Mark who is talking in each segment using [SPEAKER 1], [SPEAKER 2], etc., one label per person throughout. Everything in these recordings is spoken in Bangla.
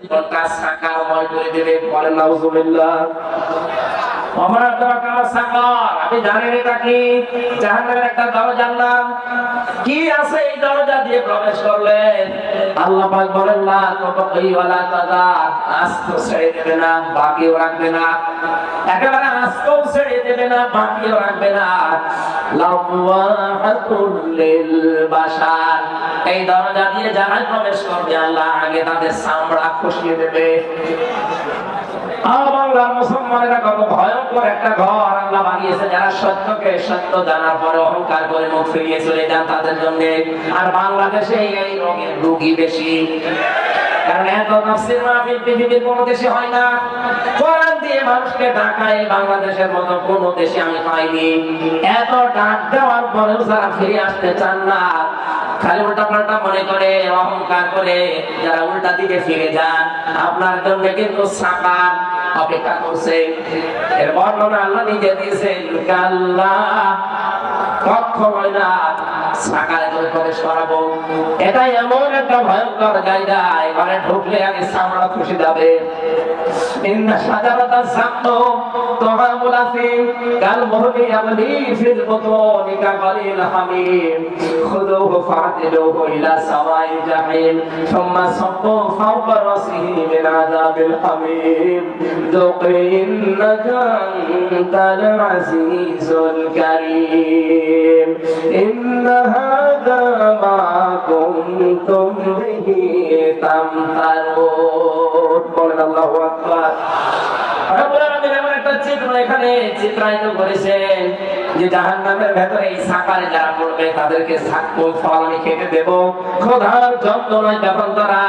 [SPEAKER 1] জীবনটা সাকারময় করে দেবে। বলেন নাউজুবিল্লাহ। আমার দরকার সাকার, আমি জানি এটা কি? জাহান্নামের একটা দরজার নাম। কি আছে এই দরজা দিয়ে প্রবেশ করলে? আল্লাহ পাক বলেন না ততই ওয়ালা তাদা, আস্ত ছেড়ে দেবে না, বাকিও রাখবে না। একেবারে আস্তও ছেড়ে দেবে না, বাকিও রাখবে না। লাওয়াহাতুল লিল বাশার, এই দরজা দিয়ে যারা প্রবেশ করবে আল্লাহ আগে তাদের চামড়া খসিয়ে দেবে। বাংলার মুসলমানেরা কত ভয়ঙ্কর একটা ঘর আল্লাহ বানিয়েছে, যারা সত্যকে সত্য জানার পরে অহংকার করে মুখ ফিরিয়ে চলে যান তাদের জন্য। আর বাংলাদেশে এই রোগের রোগী বেশি, কারণ এত তাফসীর মাহফিল পৃথিবীর কোনো দেশে হয় না। কোরআন দিয়ে মানুষকে ডাকায় বাংলাদেশের মতো কোনো দেশে আমি পাইনি। এত ডাক দেওয়ার পরেও যারা ফিরে আসতে চান না, খালি উল্টা পাল্টা মনে করে, অহংকার করে যারা উল্টা দিকে ফিরে যান, আপনার জন্য কিন্তু সাকার অপেক্ষা করছে। এর বর্ণনা আল্লাহ নিজে দিয়েছেন, কাল্লা কখনোই না, সাকারে করে প্রবেশ করাবো। এটা এমন একটা ভয়ঙ্কর জায়গা, এখানে ঢুকলে আগে চামড়া খুশি যাবে। ইন্না শাজারাতাস সাক্কুম তুআমুল আফিম কাল মুহলি ইয়াগলি ফিল বুতুনি কাগলিল হামিম খুযুহু ফা'তিলুহু ইলা সাওয়াই জাহিম সুম্মা সাব্বু ফাওকা রাসিহি মিন আযাবিল হামিম যুক ইন্নাকা আনতাল আজিজুল কারীম ইন্না হাযা মা কুনতুম বিহি তামতারুন। বলেন আল্লাহু আকবার। রব্বুল আলামিন এমন একটা চিত্র এখানে চিত্রায়িত করেছেন যে জাহান্নামের ভেতরে এই সাকারে যারা পড়বে তাদেরকে সাক্কুল ফল আমি খেতে দেব। ক্ষুধার যন্ত্রণায় যখন তারা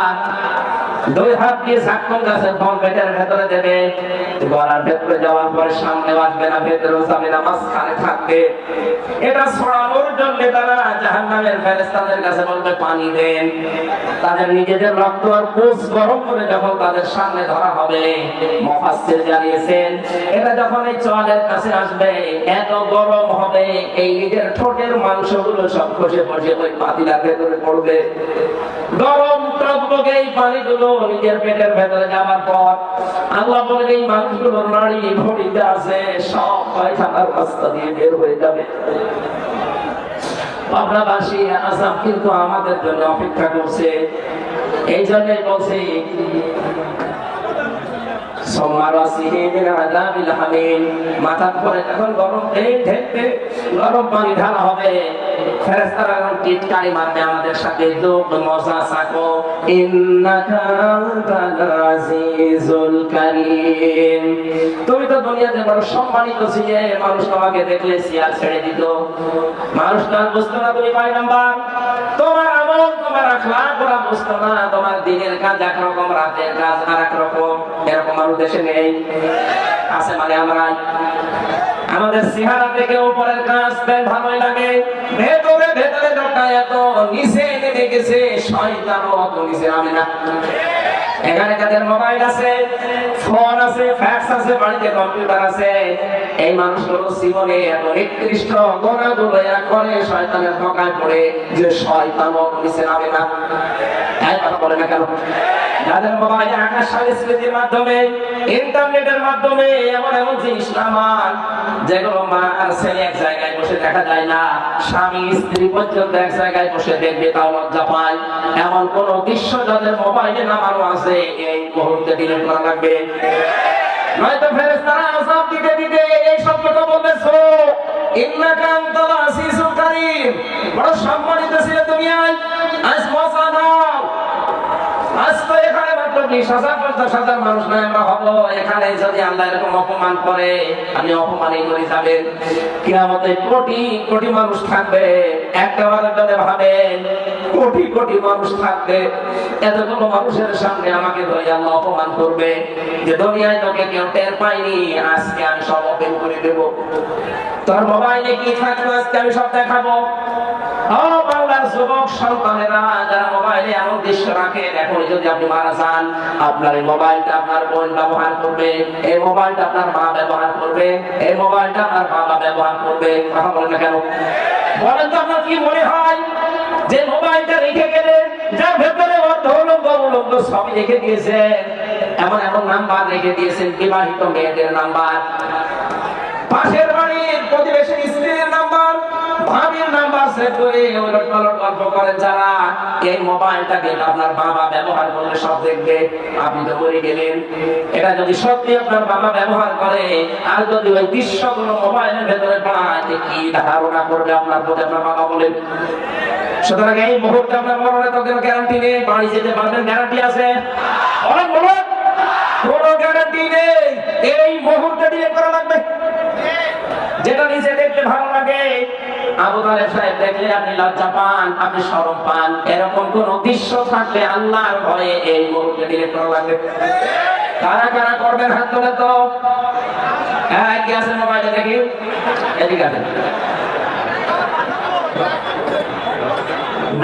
[SPEAKER 1] দুই হাত দিয়ে সাক্কুল গাছের ফল পেটের ভেতরে দেবে, গলার ভেতরে যাওয়ার পরে সামনে আসবে না, ভেতরেও যাবে না, মাঝখানে থাকবে। এটা ছড়ানোর জন্য তারা জাহান্নামের ফেরেশতাদের কাছে বলবে পানি দেন। তাদের নিজেদের রক্ত আর পুষ গরম করে যখন তাদের সামনে ধরা হবে, মুফাসসির জানিয়েছেন এটা যখন এই চোয়ালের কাছে আসবে এত গরম হবে এই নিজের ঠোঁটের মাংসগুলো সব খসে খসে ওই পাতিলার ভেতরে পড়বে। গরম টকবকে এই পানিগুলো নিজের পেটের ভেতরে যাওয়ার পর আল্লাহ বলেন এই মানুষগুলোর নাড়ি ভুঁড়িতে আছে সব পায়খানার রাস্তা দিয়ে বের হয়ে যাবে। পাবনাবাসী আযাব কিন্তু আমাদের জন্য অপেক্ষা করছে। এই জন্যই বলছি মাথার পরে যখন গরম গরম পানি ঢালা হবে, ফেরেশতারা টিটকারি মারবে আমাদের সাথে, মজা সাকো ইন্নাকা আনতাল আজিজুল কারীম। তুমি তো দুনিয়াতে বড় সম্মানিত ছিলে, মানুষ তোমাকে দেখলে চেয়ার ছেড়ে দিত, মানুষ তো বুঝতো না তুমি কয় নাম্বার, তোমার আমল তোমার আখলাক ওরা বুঝতো না, তোমার দিনের কাজ একরকম, রাতের কাজ আর একরকম। এরকম মানুষ দেশে নেই, আছে মানে আমরা। আমাদের চেহারা থেকে উপরের কাজ বেশ ভালোই লাগে, ভেতরে ভেতরে ঢোকায় এত নিচে নেমে গেছে, শয়তানও অত নিচে নামে না। এখানে যাদের মোবাইল আছে, ফোন আছে, ফ্যাক্স আছে, বাড়িতে কম্পিউটার আছে, এই মানুষগুলো জীবনে এত নিকৃষ্ট গুনাহগুলো এরা করে শয়তানের ধোঁকায় পড়ে যে শয়তানও নিচে নামে না। এই কথা বলে না কেন? যাদের মোবাইলে আকাশবাণী স্মৃতির মাধ্যমে, ইন্টারনেটের মাধ্যমে এমন এমন জিনিস নামান যেগুলো মা আর ছেলে এক জায়গায় বসে দেখা যায় না, স্বামী স্ত্রী পর্যন্ত এক জায়গায় বসে দেখবে তাও লজ্জা পায়, এমন কোন দৃশ্য যাদের মোবাইলে নামানো আছে এই মুহূর্তে ডিলিট করা লাগবে। নয়তো ফেরেশতারা আযাব দিতে দিতে এই শব্দটা বলতেছো ইন্নাকা আনতাল আজিজুল কারীম, বড় সম্মানিত ছিল দুনিয়ায়, আজ মজা নাও। আজ তো এখানে মাত্র 20,000-50,000 মানুষ নয় আমরা হবো, এখানে যদি আল্লাহ এরকম অপমান করে আমি অপমানই করে যাবেন। কিয়ামতে কোটি কোটি মানুষ থাকবে, একটা বারে ভাবেন কোটি কোটি মানুষ থাকবে, এতগুলো মানুষের সামনে আমাকে ধরে আল্লাহ অপমান করবে যে দুনিয়ায় তোকে কেউ টের পায়নি, আজকে আমি সব ওপেন করে দেব। তোর মোবাইলে কি থাকবে আজকে আমি সব দেখাবো। বাংলার যুবক সন্তানেরা যারা মোবাইলে এমন দৃশ্য রাখে, এখন যদি আপনি মারা যান আপনার এই মোবাইলটা আপনার বোন ব্যবহার করবে, এই মোবাইলটা আপনার মা ব্যবহার করবে, এই মোবাইলটা আপনার বাবা ব্যবহার করবে। কথা বলেন না কেন? বলেন তো আপনার কি মনে হয় যে মোবাইলটা রেখে গেলে যার ভেতরে মধ্যে উলঙ্গ সবই রেখে দিয়েছেন, এমন এমন নাম্বার রেখে দিয়েছেন, বিবাহিত মেয়েদের নাম্বার, পাশের বাড়ির প্রতিবেশীর স্ত্রীর নাম্বার, ভাবির নাম্বার সেট করে ওলট পালট গল্প করেন যারা। এই মোবাইলটাকে আপনার বাবা ব্যবহার করলে সব দেখবে, আপনি তো মরে গেলেন। এটা যদি সত্যি আপনার বাবা ব্যবহার করে, আর যদি ওই দৃশ্যগুলো মোবাইলের ভেতরে পায়, কি ধারণা করবে আপনার প্রতি আপনার বাবা বলেন? সুতরাং এই মুহূর্তে আপনার মরণে তো কোনো গ্যারান্টি নেই, বাড়ি যেতে পারবেন গ্যারান্টি আছে? বলেন বলেন, কোনো গ্যারান্টি নেই। এই মুহূর্তে ডিলিট করা লাগবে। যেটা নিজে দেখতে ভালো লাগে, আবু তালেব সাহেব দেখলে আপনি লজ্জা পান, আপনি শরম পান, এরকম কোন দৃশ্য থাকলে আল্লাহর ভয়ে এই মুহূর্তে ডিলিট করা লাগবে। কারা কারা করবেন হাত তোলে তো? হ্যাঁ, কি আছে মোবাইলে দেখি, এদিকে আছে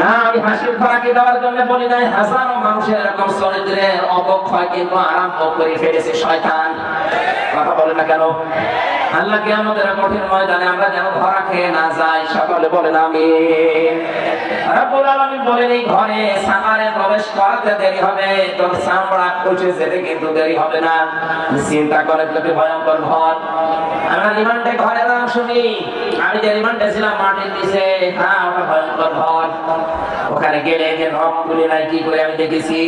[SPEAKER 1] না। আমি হাসির খোরাকি দেওয়ার জন্য বলি নাই, হাজারো মানুষের এরকম চরিত্রের অবক্ষয় কিন্তু আরম্ভ করে ফেলেছে শয়তান। কথা বলে না কেন? আল্লাহ কিয়ামতের কঠিন ময়দানে আমরা যেন ধরা খেয়ে না যাই, সকলে বলেন আমিন। রব্বুল আলামিন বলেন, এই ঘরে সাকারে প্রবেশ করতে দেরি হবে, তোর চামড়া খসে যেতে কিন্তু দেরি হবে না। চিন্তা করে তোকে ভয়ঙ্কর ঘর। আমরা রিমান্ডে ঘরে নাম শুনি, আমি যে রিমান্ডে ছিলাম মাটির নিচে, হ্যাঁ ওটা ভয়ঙ্কর ঘর। ওখানে গেলে যে নখ তুলে নাই কি করে আমি দেখেছি,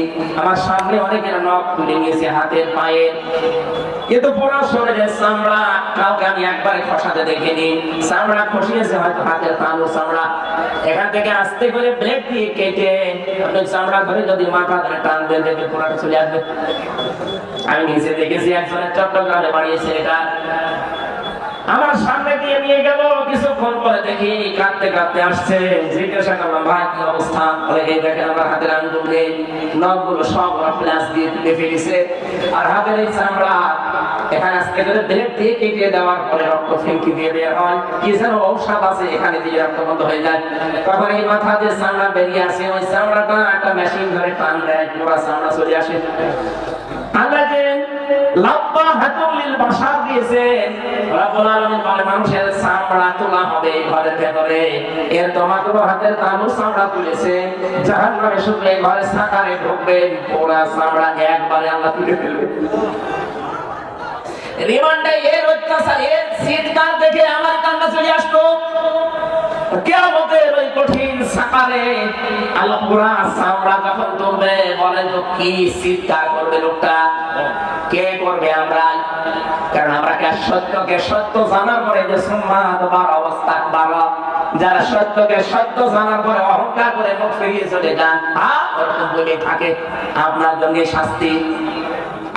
[SPEAKER 1] আমার সামনে অনেকের নখ তুলে নিয়েছে হাতের পায়ের, কিন্তু পুরো শরীরের চামড়া কাউকে আমি একবারে খসাতে দেখিনি। চামড়া খসিয়েছে হয়তো হাতের তালু চামড়া, এখান থেকে আস্তে করে ব্লেড দিয়ে কেটে আপনি চামড়া ধরে যদি মাথা ধরে টান দেন দেখবে পুরোটা চলে আসবে। আমি নিজে দেখেছি, একজনের চট্টগ্রামে বাড়িয়েছে এটা, আমার সামনে দিয়ে নিয়ে গেল, কিছুক্ষণ পরে দেখি কাঁদতে কাঁদতে আসছে। জিজ্ঞাসা করলাম, ভাই কি অবস্থা? বলে এই দেখেন আমার হাতের আঙুল নেই, নখগুলো সব প্লাস দিয়ে তুলে ফেলেছে, আর হাতের এই চামড়া এখানে আজকে করে ব্লেড দিয়ে কেটে দেওয়ার পরে রক্ত ফেঁকি দিয়ে দেওয়া হয়, কি যেন ঔষধ আছে এখানে দিয়ে রক্ত বন্ধ হয়ে যায়। তখন এই মাথা যে চামড়া বেরিয়ে আসে, ওই চামড়াটা একটা মেশিন ধরে টান দেয়, পুরো চামড়া চলে আসে। আল্লাহ যে লাব্বা হাতুলিল বাশার দিয়েছেন, রব্বুল আলামিন বলে মানুষের চামড়া তোলা হবে ঘরের ভেতরে, এর তোমাকে হাতের তালু চামড়া তুলেছে, জাহান্নামে শুধু এই ঘরে সাকারে ঢুকবেন, পুরা চামড়া একবারে আল্লাহ তুলে ফেলবে। রিমান্ডে এর অত্যাচার, এর চিৎকার দেখে আমার কান্না চলে আসতো। কিয়ামতের ওই কঠিন সাকারে আল্লাহ পুরা চামড়া যখন তুলবে, বলেন তো কি চিৎকার করবে লোকটা? কে করবে? আমরা। কারণ আমরা সত্যকে সত্য জানার পরে যে সুম্মাত বার অবস্থা বাড়া, যারা সত্যকে সত্য জানার পরে অহংকার করে মুখ ফিরিয়ে চলে যান, ওরকম বলে থাকে আপনার জন্য শাস্তি।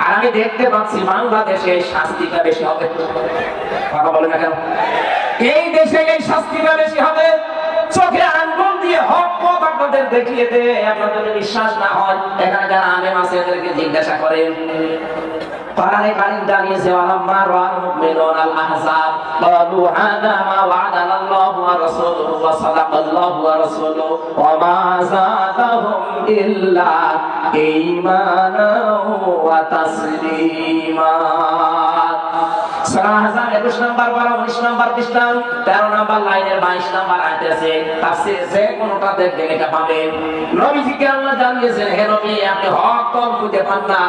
[SPEAKER 1] আর আমি দেখতে পাচ্ছি বাংলাদেশে শাস্তিটা বেশি হবে। কথা বলে না কেন? এই দেশে এই শাস্তিটা বেশি হবে। চোখে আঙ্গুল দিয়ে হক পথ আপনাদের দেখিয়ে দে, আপনাদের বিশ্বাস না হয়, এখানে যারা আলেম আছে এদেরকে জিজ্ঞাসা করেন। কোরআনে কারীম জানিয়েছে, ওয়ালাম্মা রাআল মুমিনুনাল আহজাব ক্বালু হাযা মা ওয়া'আদানা আল্লাহু ওয়া রাসূলুহু ওয়া সাদাকাল্লাহু ওয়া রাসূলুহু ওয়া মা যাদাহুম ইল্লা ঈমানাও ওয়া তাসলিমা। সূরা আহজাব 21 নম্বর, 19 নম্বর পৃষ্ঠা, 13 নম্বর লাইনের 22 নম্বর আয়াতে আছে। তাফসীর যে কোনটা দেখবেন এটা পাবেন। নবীজিকে আল্লাহ জানিয়েছেন, হে নবী আপনি হক তো খুঁজে পান না,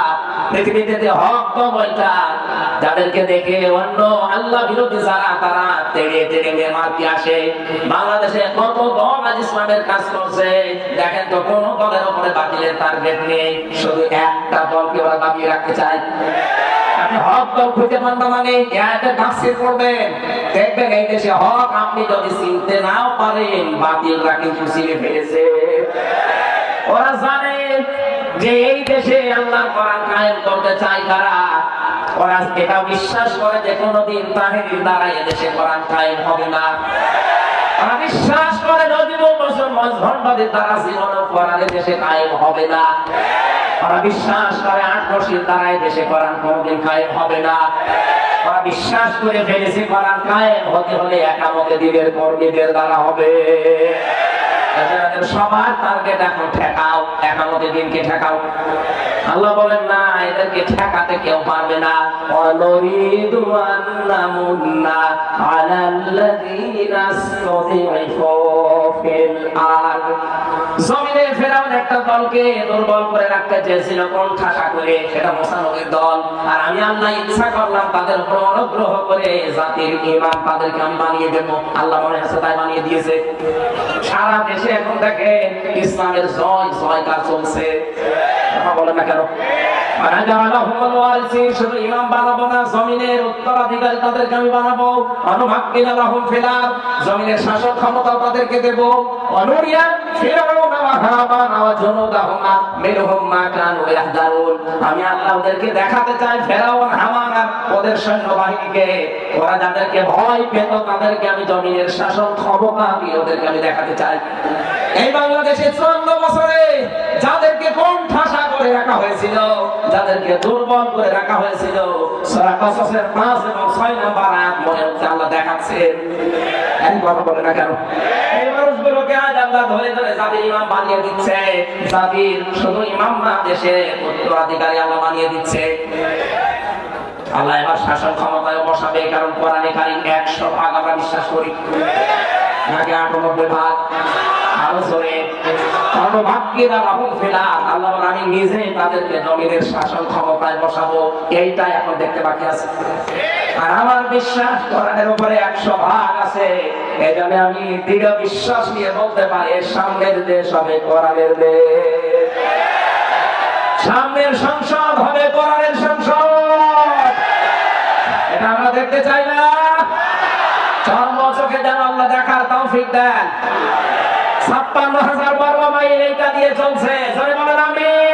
[SPEAKER 1] পৃথিবীতে হক তো বলটা যাদেরকে দেখে অন্য আল্লাহ বিরোধী যারা তারা তেড়ে তেড়ে মারতে আসে। বাংলাদেশে কত দল আজ ইসলামের কাজ করছে, দেখেন তো কোন দলের উপরে বাতিলের টার্গেট নেই, শুধু একটা দলকে ওরা দাবিয়ে রাখতে চায়। আপনি হক দল খুঁজে পান না মানে এতে তাফসীর করবেন, দেখবেন এই দেশে হক আপনি যদি চিনতে নাও পারেন, বাতিলরা কিন্তু চিনে ফেলেছে। ওরা জানে যে এই দেশে আল্লাহর কোরআন কায়েম করতে চায় কারা। ওরা এটা বিশ্বাস করে যে কোনদিন তাহিরির দ্বারা এই দেশে কোরআন কায়েম হবে না। ওরা বিশ্বাস করে নজিবুল মুসলমান মজহরবাদের দ্বারা জীবনে কোরআনের দেশে কায়েম হবে না। ওরা বিশ্বাস করে আটরশির দ্বারা এই দেশে কোরআন কোনদিন কায়েম হবে না। ওরা বিশ্বাস করে ফেলেছে কোরআন কায়েম হতে হলে একামতে দিনের কর্মীদের দ্বারা হবে। সবার টার্গেট এখন ঠেকাও, একামতে দিনকে ঠেকাও। আল্লাহ বলেন না, এদেরকে ঠেকাতে কেউ পারবে না। অনুরিদু আন্নামুন্না আলাল্লাযীনা ইসতুযিফু ফিল আরদ জমিনে ফেরাউন একটা দলকে দুর্বল করে রাখতে চেয়েছিল কোন ঠাসা করে, সেটা মুসা নবীর দল। আর আমি আল্লাহ ইচ্ছা করলাম তাদের উপর অনুগ্রহ করে জাতির ইমাম তাদেরকে আমি বানিয়ে দেব। আল্লাহ মনে আছে তাই বানিয়ে দিয়েছে। সারা দেশে এখন দেখেন ইসলামের জয়কার চলছে। কথা বলেন না কেন? শুধু ইমাম বানাবো না, জমিনের উত্তরাধিকারী তাদেরকে আমি বানাবো। জমিনের শাসক ক্ষমতা তাদেরকে দেব। আমি আল্লাহ ওদেরকে দেখাতে চাই ফেরাউন হামান আর ওদের সৈন্যবাহিনীকে, ওরা যাদেরকে ভয় পেত তাদেরকে আমি জমিনের শাসন ক্ষমতা দিয়ে ওদেরকে আমি দেখাতে চাই। এই বাংলাদেশে 54 বছরে যাদেরকে কোন ঠাসা করে রাখা হয়েছিল, যাদেরকে দুর্বল করে রাখা হয়েছিল, সূরা কসসের 5 এবং 6 নম্বর আয়াত মনে হচ্ছে আল্লাহ দেখাচ্ছে। এই কথা বলে না কেন? এই মানুষগুলোকে আজ আল্লাহ ধরে ধরে জাতির ইমাম বানিয়ে দিচ্ছে। জাতির শুধু ইমাম না, দেশে উত্তরাধিকারী আল্লাহ বানিয়ে দিচ্ছে। আল্লাহ এবার শাসন ক্ষমতায় বসাবে, কারণ কোরআনে কারীম 100 ভাগ আমরা বিশ্বাস করি, নাকি 98 ভাগ? আরো জোরে আল্লাহ আমি নিজে তাদেরকে জমিনের শাসন ক্ষমতায় বসাবো, এইটা এখন দেখতে বাকি আছে। আর আমার বিশ্বাস কোরআনের উপরে 100 ভাগ আছে। এই জন্য আমি দৃঢ় বিশ্বাস নিয়ে বলতে পারি সামনের দেশ হবে কোরআনের দেশ, সামনের সংসদ হবে কোরআনের সংসদ। এটা আমরা দেখতে চাই না? চর্ম চোখে যেন আল্লাহ দেখার তৌফিক দেন। 56,000 বর্গ মাইল এইটা দিয়ে চলছে। জোরে বলেন আমিন।